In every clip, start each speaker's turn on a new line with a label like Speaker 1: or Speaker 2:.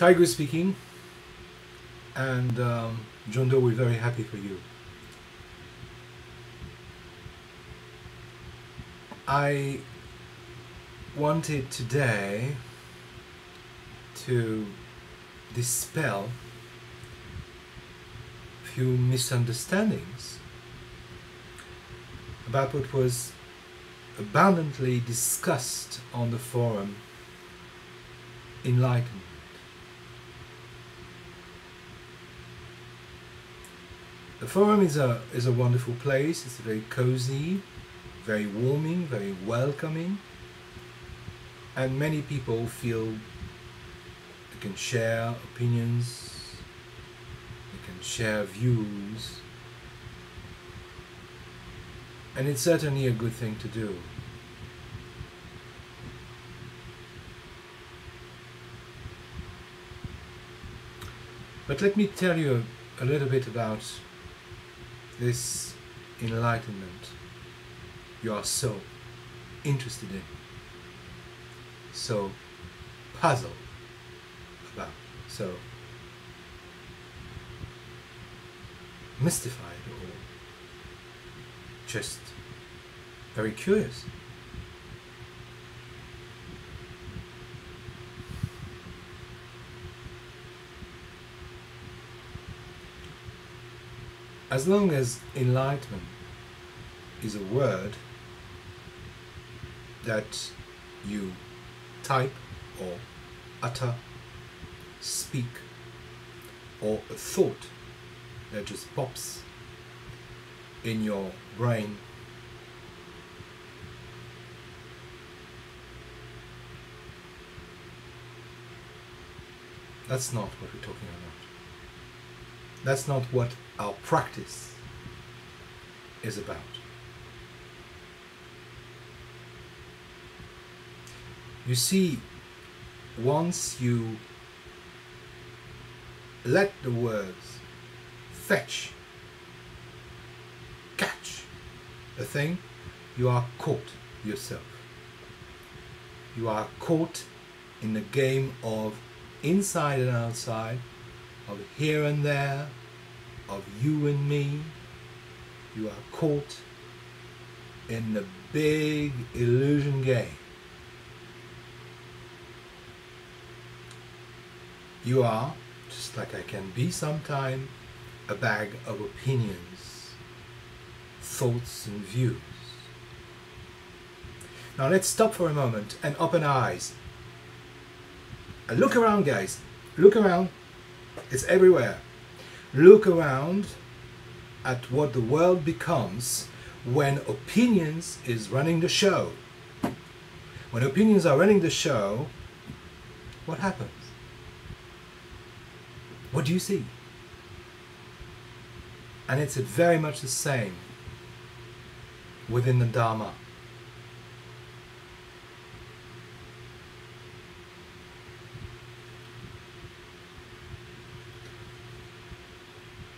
Speaker 1: Tiger speaking, and John Doe will be very happy for you. I wanted today to dispel a few misunderstandings about what was abundantly discussed on the forum Enlightenment. The forum is a wonderful place. It's very cozy, very warming, very welcoming, and many people feel they can share opinions, they can share views, and it's certainly a good thing to do. But let me tell you a little bit about this enlightenment you are so interested in, so puzzled about, so mystified, or just very curious. As long as enlightenment is a word that you type or utter, speak, or a thought that just pops in your brain, that's not what we're talking about. That's not what our practice is about. You see, once you let the words fetch, catch a thing, you are caught yourself. You are caught in the game of inside and outside, of here and there, of you and me. You are caught in the big illusion game. You are, just like I can be sometime, a bag of opinions, thoughts and views. Now let's stop for a moment and open our eyes. And look around, guys. Look around. It's everywhere. Look around at what the world becomes when opinions is running the show. When opinions are running the show, what happens? What do you see? And it's very much the same within the Dharma.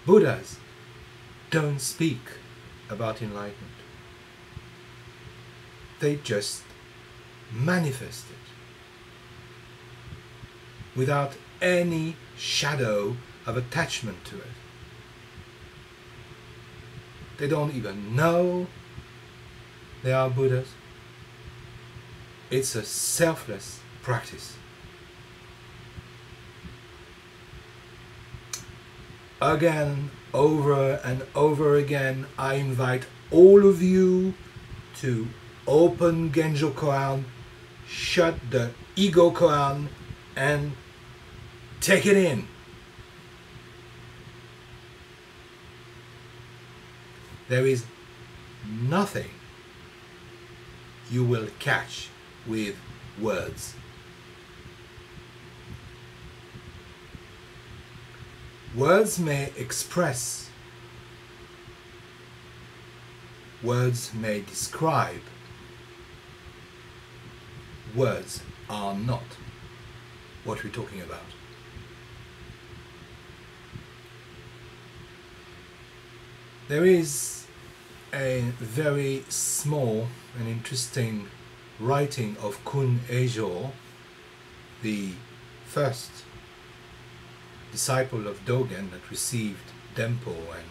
Speaker 1: Buddhas don't speak about enlightenment. They just manifest it without any shadow of attachment to it. They don't even know they are Buddhas. It's a selfless practice. Again, over and over again, I invite all of you to open Genjo Koan, shut the ego koan, and take it in. There is nothing you will catch with words. Words may express, words may describe, words are not what we're talking about. There is a very small and interesting writing of Kun Ejo, the first disciple of Dogen that received Dempo and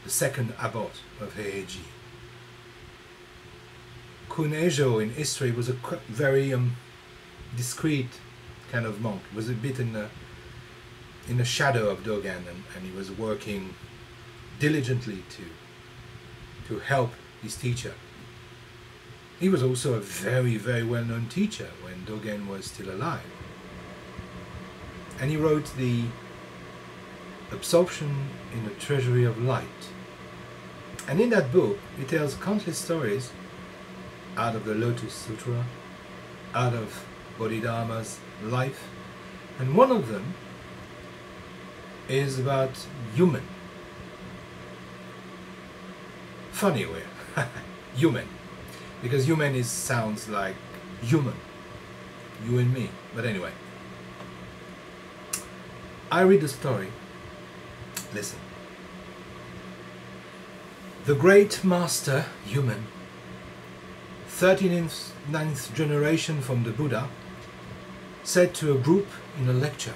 Speaker 1: the second abbot of Heiji. Kunejo in history was a very discreet kind of monk. He was a bit in the shadow of Dogen, and he was working diligently to help his teacher. He was also a very, very well-known teacher when Dogen was still alive. And he wrote the Absorption in the Treasury of Light. And in that book, he tells countless stories out of the Lotus Sutra, out of Bodhidharma's life. And one of them is about human. Funny way. Human. Because human sounds like human. You and me. But anyway. I read the story. Listen. The great master, human, 39th generation from the Buddha, said to a group in a lecture,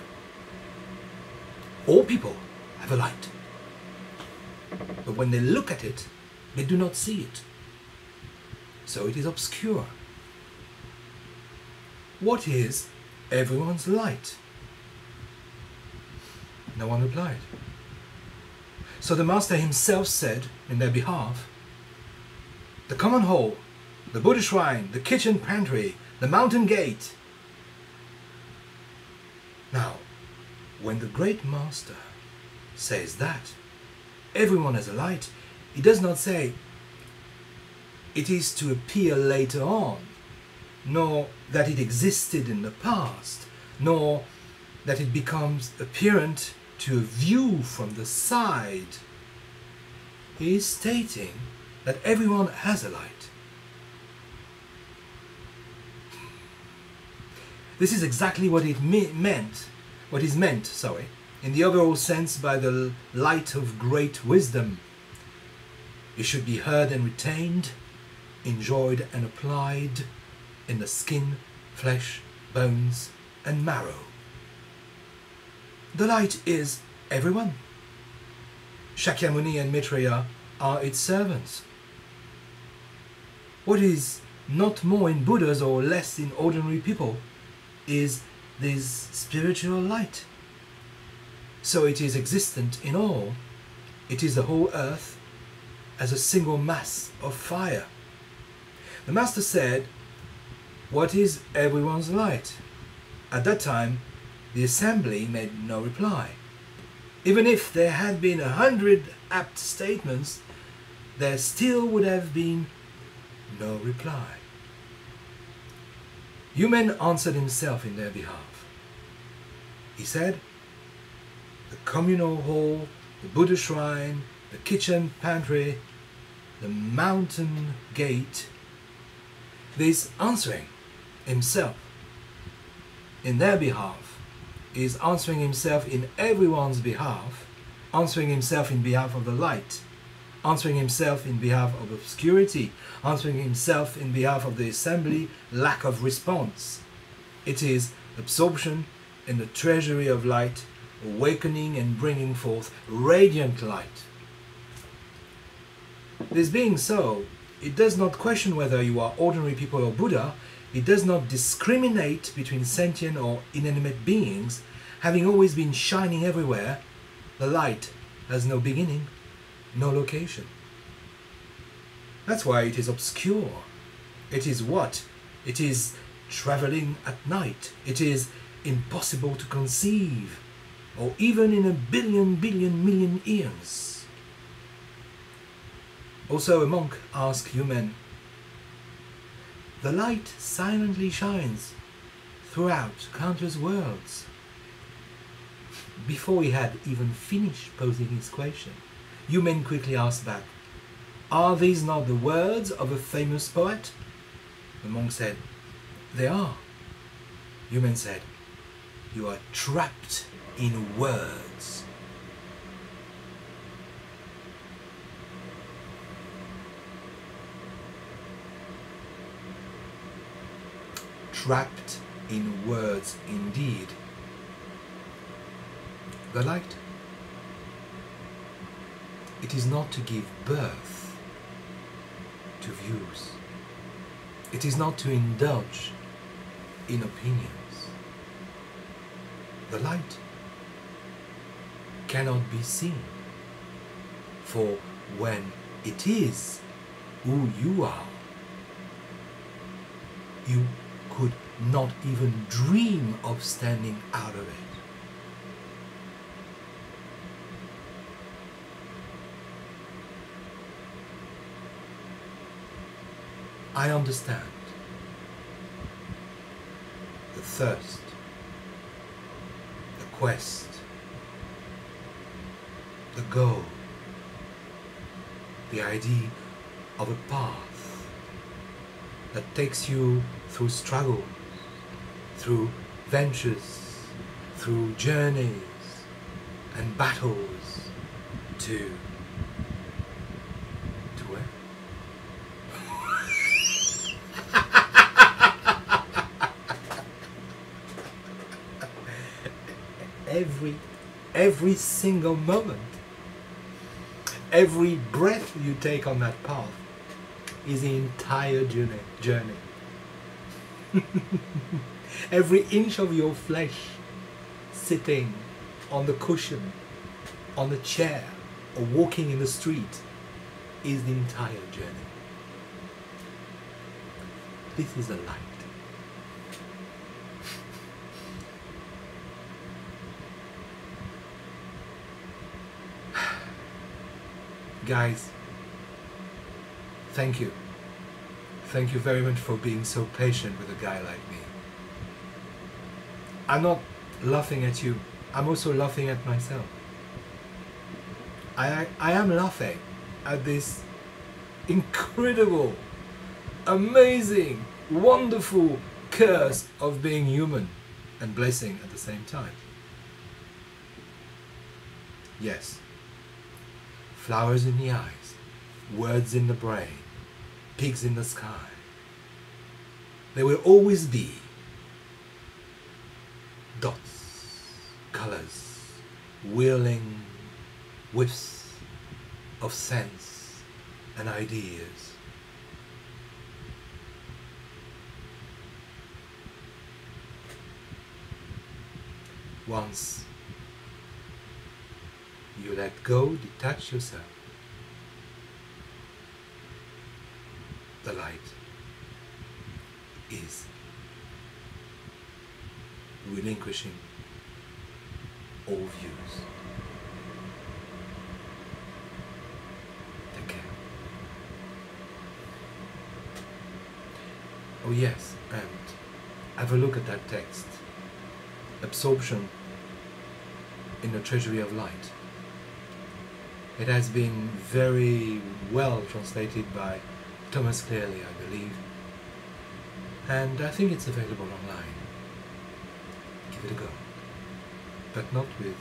Speaker 1: all people have a light. But when they look at it, they do not see it. So it is obscure. What is everyone's light? No one replied. So the master himself said in their behalf, the common hall, the Buddha shrine, the kitchen pantry, the mountain gate. Now, when the great master says that everyone has a light, he does not say it is to appear later on, nor that it existed in the past, nor that it becomes apparent to a view from the side. He is stating that everyone has a light. This is exactly what it meant, in the overall sense by the light of great wisdom. It should be heard and retained, enjoyed and applied in the skin, flesh, bones and marrow. The light is everyone. Shakyamuni and Maitreya are its servants. What is not more in Buddhas or less in ordinary people is this spiritual light. So it is existent in all. It is the whole earth as a single mass of fire. The master said, what is everyone's light? At that time, the assembly made no reply. Even if there had been 100 apt statements, there still would have been no reply. Human answered himself in their behalf. He said, the communal hall, the Buddha shrine, the kitchen pantry, the mountain gate. This answering himself in their behalf is answering himself in everyone's behalf, answering himself in behalf of the light, answering himself in behalf of obscurity, answering himself in behalf of the assembly lack of response. It is absorption in the treasury of light, awakening and bringing forth radiant light. This being so, it does not question whether you are ordinary people or Buddha. It does not discriminate between sentient or inanimate beings. Having always been shining everywhere, the light has no beginning, no location. That's why it is obscure. It is what? It is traveling at night. It is impossible to conceive, or even in a billion million years. Also a monk asked human, the light silently shines throughout countless worlds. Before he had even finished posing his question, human quickly asked back, are these not the words of a famous poet? The monk said, they are. Human said, you are trapped in words. Trapped in words indeed. The light. It is not to give birth to views. It is not to indulge in opinions. The light cannot be seen, for when it is who you are, you could not even dream of standing out of it. I understand the thirst, the quest, the goal, the idea of a path that takes you through struggles, through ventures, through journeys and battles to where? Every single moment, every breath you take on that path is the entire journey. Every inch of your flesh sitting on the cushion, on the chair, or walking in the street is the entire journey. This is a light. Guys, thank you. Thank you very much for being so patient with a guy like me. I'm not laughing at you. I'm also laughing at myself. I am laughing at this incredible, amazing, wonderful curse of being human and blessing at the same time. Yes. Flowers in the eyes, words in the brain, pigs in the sky. There will always be dots, colors, whirling whiffs of sense and ideas. Once you let go, detach yourself, the light is relinquishing all views. Take care. Oh yes, and have a look at that text. Absorption in the treasury of light. It has been very well translated by Thomas Clearly, I believe, and I think it's available online. Give it a go, but not with